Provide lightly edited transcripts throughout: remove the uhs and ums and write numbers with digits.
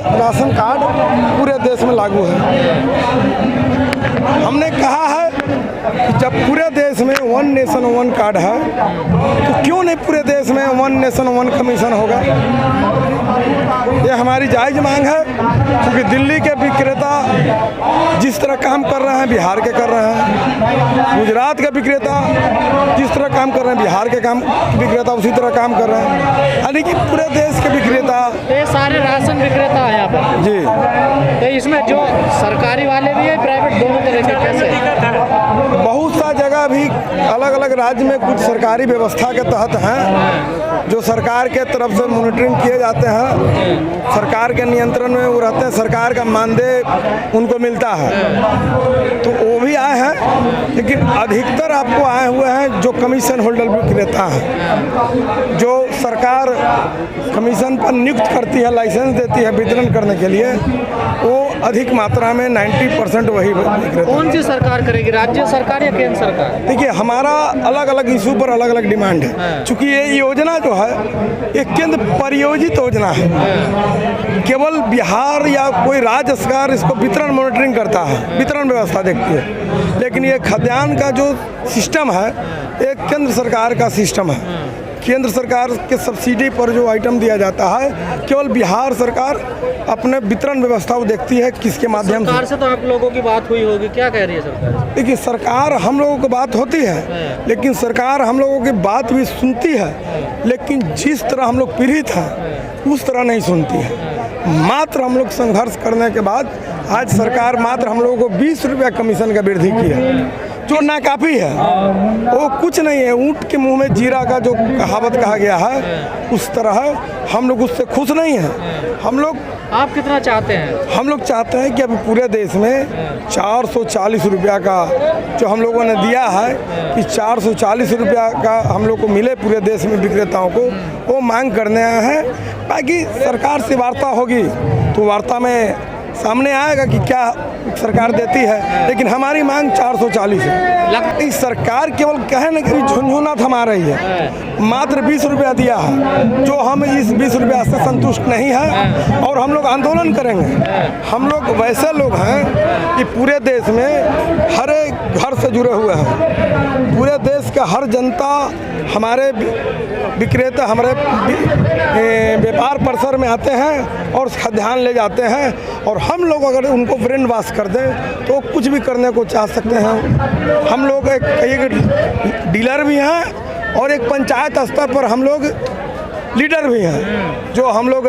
Ration card पूरे देश में लागू है। हमने कहा है कि जब पूरे देश में वन नेशन वन कार्ड है तो क्यों नहीं पूरे देश में वन नेशन वन कमीशन होगा। ये हमारी जायज़ मांग है, क्योंकि दिल्ली के विक्रेता जिस तरह काम कर रहे हैं बिहार के कर रहे हैं, गुजरात के विक्रेता जिस तरह काम कर रहे हैं बिहार के विक्रेता उसी तरह काम कर रहे हैं, यानी कि पूरे देश के विक्रेता। ये सारे राशन विक्रेता हैं यहाँ पर जी। तो इसमें जो सरकारी वाले भी है प्राइवेट दोनों तरह के कैसे? बहुत सा जगह भी अलग अलग राज्य में कुछ सरकारी व्यवस्था के तहत हैं जो सरकार के तरफ से मॉनिटरिंग किए जाते हैं, सरकार के नियंत्रण में वो रहते हैं, सरकार का मानदेय उनको मिलता है, तो वो भी आए हैं। लेकिन अधिकतर आपको आए हुए हैं जो कमीशन होल्डर विक्रेता हैं, जो सरकार कमीशन पर नियुक्त करती है, लाइसेंस देती है वितरण करने के लिए, वो अधिक मात्रा में 90% वही विक्रेता। कौन सी सरकार करेगी, राज्य सरकार या केंद्र सरकार? देखिए, हमारा अलग अलग इशू पर अलग अलग डिमांड है। चूँकि ये योजना जो है एक केंद्र परियोजित योजना है, केवल बिहार या कोई राज्य सरकार इसको वितरण मॉनिटरिंग करता है, वितरण व्यवस्था देखती है, लेकिन ये खाद्यान्न का जो सिस्टम है एक केंद्र सरकार का सिस्टम है। केंद्र सरकार के सब्सिडी पर जो आइटम दिया जाता है केवल बिहार सरकार अपने वितरण व्यवस्था को देखती है किसके माध्यम से। सरकार से तो आप लोगों की बात हुई होगी, क्या कह रही है सरकार? देखिए, सरकार हम लोगों की बात होती है, लेकिन सरकार हम लोगों की बात भी सुनती है, लेकिन जिस तरह हम लोग पीड़ित हैं उस तरह नहीं सुनती है। मात्र हम लोग संघर्ष करने के बाद आज सरकार मात्र हम लोगों को 20 रुपया कमीशन का वृद्धि की है, जो नाकाफी है, वो कुछ नहीं है। ऊँट के मुंह में जीरा का जो कहावत कहा गया है उस तरह हम लोग उससे खुश नहीं हैं। हम लोग, आप कितना चाहते हैं? हम लोग चाहते हैं कि अभी पूरे देश में 440 रुपया का जो हम लोगों ने दिया है कि 440 रुपया का हम लोग को मिले पूरे देश में विक्रेताओं को, वो मांग करने आए हैं। बाकी सरकार से वार्ता होगी तो वार्ता में सामने आएगा कि क्या सरकार देती है, लेकिन हमारी मांग 440 है। लगती सरकार केवल कहे न कि झुनझुना थमा रही है, मात्र 20 रुपया दिया है, जो हम इस 20 रुपया से संतुष्ट नहीं है और हम लोग आंदोलन करेंगे। हम लोग वैसे लोग हैं कि पूरे देश में हर एक घर से जुड़े हुए हैं, पूरे देश का हर जनता हमारे विक्रेता हमारे व्यापार परिसर में आते हैं और खाद्यान्न ले जाते हैं, और हम लोग अगर उनको ब्रेन वॉश कर दें तो कुछ भी करने को चाह सकते हैं। हम लोग एक डीलर भी हैं और एक पंचायत स्तर पर हम लोग लीडर भी हैं, जो हम लोग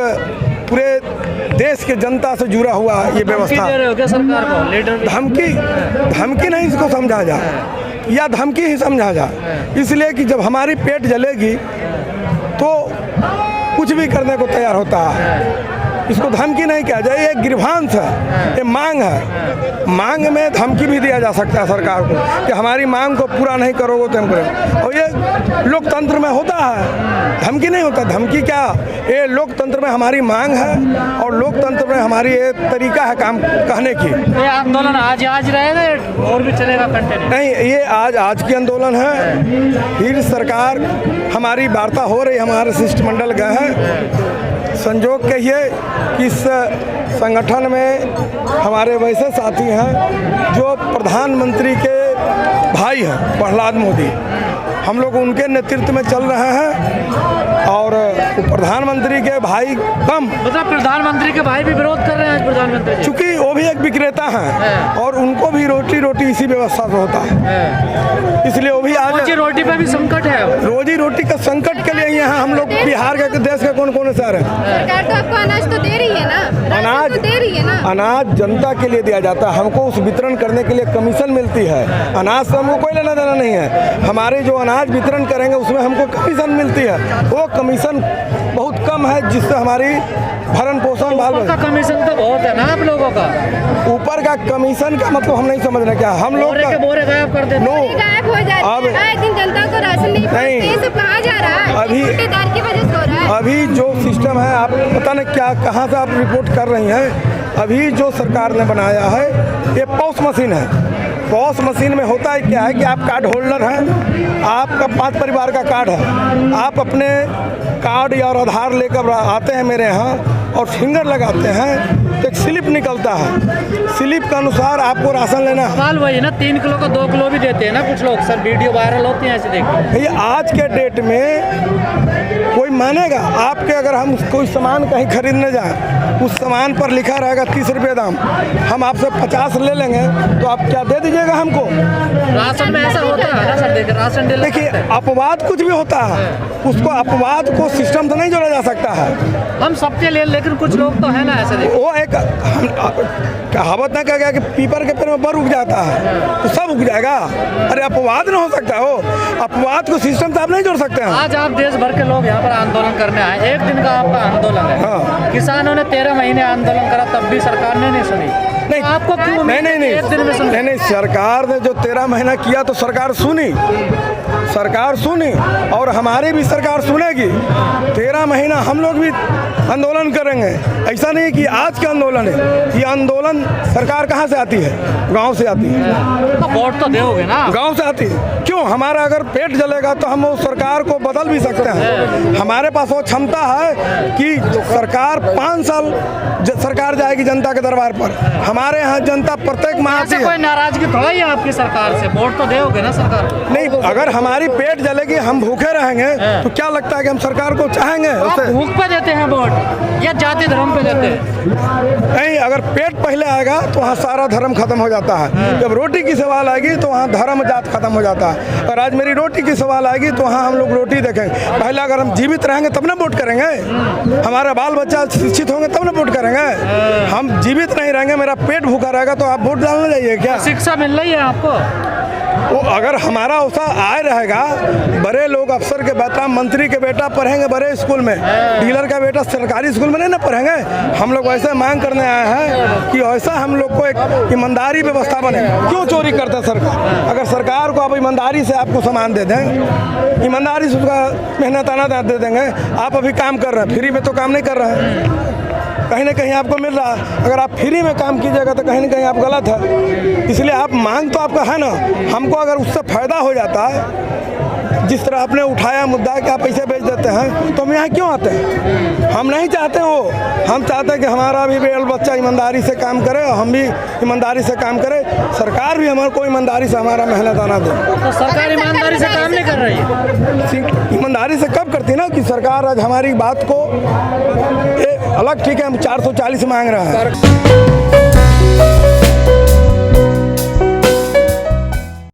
पूरे देश के जनता से जुड़ा हुआ ये व्यवस्था। सरकार को लीडर धमकी नहीं इसको समझा जाए, या धमकी ही समझा जाए, इसलिए कि जब हमारी पेट जलेगी तो कुछ भी करने को तैयार होता है। इसको धमकी नहीं कहा जाए, ये गिरभांस है, ये मांग है। मांग में धमकी भी दिया जा सकता है सरकार को कि हमारी मांग को पूरा नहीं करोगे तो हम करेंगे, और ये लोकतंत्र में होता है, धमकी नहीं होता। धमकी क्या, ये लोकतंत्र में हमारी मांग है और लोकतंत्र में हमारी ये तरीका है काम कहने की। ये आंदोलन आज रहेगा और भी चलेगा कंटिन्यू? नहीं, ये आज की आंदोलन है। फिर सरकार हमारी वार्ता हो रही, हमारे शिष्टमंडल गए हैं। संजोग कहिए कि इस संगठन में हमारे वैसे साथी हैं जो प्रधानमंत्री के भाई हैं, प्रहलाद मोदी, हम लोग उनके नेतृत्व में चल रहे हैं, और प्रधानमंत्री के भाई कम, मतलब प्रधानमंत्री के भाई भी विरोध कर रहे हैं प्रधानमंत्री, चूँकि वो भी एक विक्रेता हैं और उनको भी रोटी इसी व्यवस्था से होता है, इसलिए वो भी आज रोटी पे भी संकट है। रोजी रोटी का संकट के लिए यहाँ हम लोग बिहार के देश के कौन शहर हैं। सरकार तो आपको अनाज तो दे रही है ना, अनाज तो दे रही है ना। अनाज जनता के लिए दिया जाता है, हमको उस वितरण करने के लिए कमीशन मिलती है। अनाज से हमको कोई लेना देना नहीं है, हमारे जो अनाज वितरण करेंगे उसमें हमको कमीशन मिलती है, वो कमीशन बहुत कम है जिससे हमारी भरण पोषण का कमीशन तो बहुत है ना आप लोगों का। ऊपर का कमीशन का मतलब हम नहीं समझ रहे, क्या हम लोग के बोरे गायब कर देते हैं, गायब हो जाते हैं, आए दिन जनता को राशन नहीं पहुंचते, कहाँ जा रहा है? अभी ठेकेदार की वजह से हो रहा है। अभी जो सिस्टम है, आप पता नहीं क्या कहाँ से आप रिपोर्ट कर रही हैं। अभी जो सरकार ने बनाया है ये पॉस मशीन है। पॉस मशीन में होता है क्या है कि आप कार्ड होल्डर हैं, आपका 5 परिवार का कार्ड है, आप अपने कार्ड या आधार लेकर आते हैं मेरे यहाँ और फिंगर लगाते हैं तो एक स्लिप निकलता है, स्लिप के अनुसार आपको राशन लेना है। सवाल वही ना, 3 किलो को 2 किलो भी देते हैं ना कुछ लोग, सर वीडियो वायरल होती है ऐसे देखिए। भैया आज के डेट में कोई मानेगा आपके, अगर हम कोई सामान कहीं खरीदने जाएं, उस सामान पर लिखा रहेगा 30 रुपये दाम, हम आपसे 50 ले लेंगे तो आप क्या दे दीजिएगा हमको? राशन में ऐसा होता है ना सर, देखिए राशन डीलर देखिए अपवाद कुछ भी होता है, उसको अपवाद को सिस्टम से नहीं जोड़ा जा सकता है। हम सबके लिए, लेकिन कुछ लोग तो है ना ऐसे देखिए। वो एक कहावत ना कह गया कि पीपर के पेड़ में बर उग जाता है तो सब उग जाएगा। अरे अपवाद ना हो सकता हो, अपवाद को सिस्टम से आप नहीं जोड़ सकते हैं। आज आप देश भर के लोग यहाँ पर आंदोलन करने आए, 1 दिन का आपका आंदोलन है। हाँ। किसानों ने 13 महीने आंदोलन करा, तब भी सरकार ने नहीं सुनी। नहीं तो आपको क्यों नहीं नहीं नहीं एक दिन में सुन? नहीं, सरकार ने जो 13 महीना किया तो सरकार सुनी, सरकार सुनी और हमारी भी सरकार सुनेगी। 13 महीना हम लोग भी आंदोलन करेंगे। ऐसा नहीं कि आज का आंदोलन है, ये आंदोलन सरकार कहाँ से आती है? गांव से आती है। तो वोट तो दोगे ना? गांव से आती है। क्यों? हमारा अगर पेट जलेगा तो हम उस सरकार को बदल भी सकते हैं। हमारे पास वो क्षमता है कि सरकार 5 साल सरकार जाएगी जनता के दरबार पर। हमारे यहाँ जनता प्रत्येक माह आती ऐसे है। कोई नाराजगी थोड़ा ही है आपकी सरकार से, वोट तो दोगे ना सरकार को? नहीं, अगर हमारी पेट जलेगी, हम भूखे रहेंगे तो क्या लगता है कि हम सरकार को चाहेंगे? आप उससे भूख पे देते हैं वोट या जाति धर्म पे देते हैं? नहीं, अगर पेट पहले आएगा तो वहाँ सारा धर्म खत्म हो जाता है। जब रोटी की सवाल आएगी तो वहाँ धर्म जात खत्म हो जाता है। और आज मेरी रोटी की सवाल आएगी तो वहाँ हम लोग रोटी देखेंगे। पहले अगर हम जीवित रहेंगे तब ना वोट करेंगे, हमारा बाल बच्चा शिक्षित होंगे तब ना वोट करेंगे। हम जीवित नहीं रहेंगे, मेरा पेट भूखा रहेगा तो आप वोट डालने जाइए क्या? शिक्षा मिल रही है आपको? वो अगर हमारा ऐसा आय रहेगा, बड़े लोग अफसर के बेटा, मंत्री के बेटा पढ़ेंगे बड़े स्कूल में, डीलर का बेटा सरकारी स्कूल में नहीं ना पढ़ेंगे। हम लोग वैसे मांग करने आए हैं कि ऐसा हम लोग को एक ईमानदारी व्यवस्था बने। क्यों चोरी करता सरकार? अगर सरकार को आप ईमानदारी से आपको सामान दे दें, ईमानदारी से उसका मेहनताना दे देंगे, आप अभी काम कर रहे हैं, फ्री में तो काम नहीं कर रहे हैं, कहीं ना कहीं आपको मिल रहा है। अगर आप फ्री में काम कीजिएगा तो कहीं ना कहीं आप गलत है। इसलिए आप मांग तो आपका है ना, हमको अगर उससे फ़ायदा हो जाता है, जिस तरह आपने उठाया मुद्दा कि आप पैसे बेच देते हैं, तो हम यहाँ क्यों आते हैं? हम नहीं चाहते वो, हम चाहते हैं कि हमारा भी बेल बच्चा ईमानदारी से काम करे और हम भी ईमानदारी से काम करें, सरकार भी हमारे को ईमानदारी से हमारा मेहनताना दे। तो सरकार ईमानदारी से काम नहीं कर रही है? ईमानदारी से कब करती ना कि सरकार आज हमारी बात को अलग, ठीक है हम 440 मांग रहे हैं।